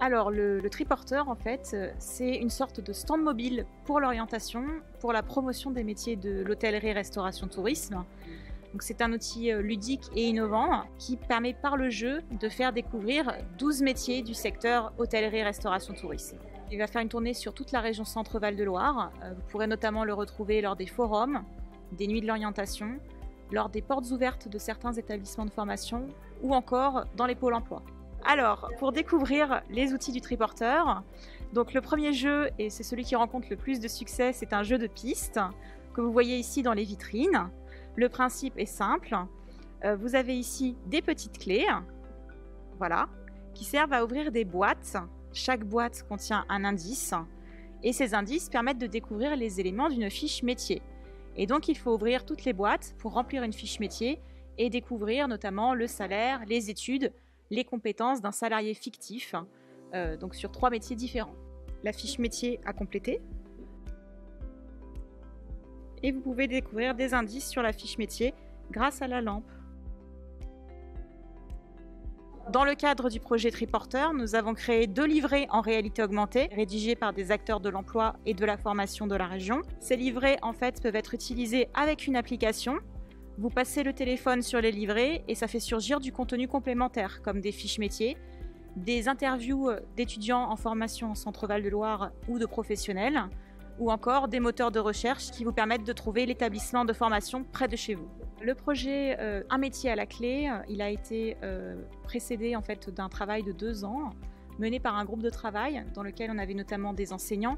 Alors, le triporteur, en fait, c'est une sorte de stand mobile pour l'orientation, pour la promotion des métiers de l'hôtellerie, restauration, tourisme. Donc, c'est un outil ludique et innovant qui permet par le jeu de faire découvrir 12 métiers du secteur hôtellerie, restauration, tourisme. Il va faire une tournée sur toute la région Centre-Val de Loire. Vous pourrez notamment le retrouver lors des forums, des nuits de l'orientation, lors des portes ouvertes de certains établissements de formation ou encore dans les pôles emploi. Alors, pour découvrir les outils du triporteur, donc le premier jeu, et c'est celui qui rencontre le plus de succès, c'est un jeu de piste que vous voyez ici dans les vitrines. Le principe est simple. Vous avez ici des petites clés, voilà, qui servent à ouvrir des boîtes. Chaque boîte contient un indice et ces indices permettent de découvrir les éléments d'une fiche métier. Et donc, il faut ouvrir toutes les boîtes pour remplir une fiche métier et découvrir notamment le salaire, les études, les compétences d'un salarié fictif, donc sur 3 métiers différents. La fiche métier à compléter. Et vous pouvez découvrir des indices sur la fiche métier grâce à la lampe. Dans le cadre du projet Triporteur, nous avons créé 2 livrets en réalité augmentée, rédigés par des acteurs de l'emploi et de la formation de la région. Ces livrets, en fait, peuvent être utilisés avec une application. Vous passez le téléphone sur les livrets et ça fait surgir du contenu complémentaire, comme des fiches métiers, des interviews d'étudiants en formation en Centre-Val de Loire ou de professionnels, ou encore des moteurs de recherche qui vous permettent de trouver l'établissement de formation près de chez vous. Le projet Un métier à la clé, il a été précédé en fait d'un travail de 2 ans, mené par un groupe de travail dans lequel on avait notamment des enseignants,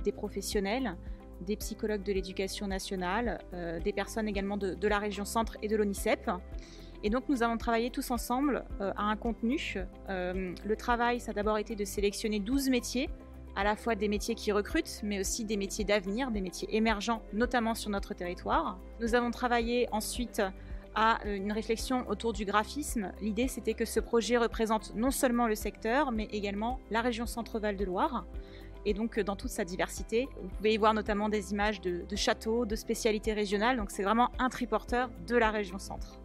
des professionnels, des psychologues de l'éducation nationale, des personnes également de la région Centre et de l'ONICEP. Et donc nous avons travaillé tous ensemble à un contenu. Le travail, ça a d'abord été de sélectionner 12 métiers, à la fois des métiers qui recrutent, mais aussi des métiers d'avenir, des métiers émergents, notamment sur notre territoire. Nous avons travaillé ensuite à une réflexion autour du graphisme. L'idée, c'était que ce projet représente non seulement le secteur, mais également la région Centre-Val de Loire, et donc dans toute sa diversité. Vous pouvez y voir notamment des images de châteaux, de spécialités régionales, donc c'est vraiment un triporteur de la région Centre.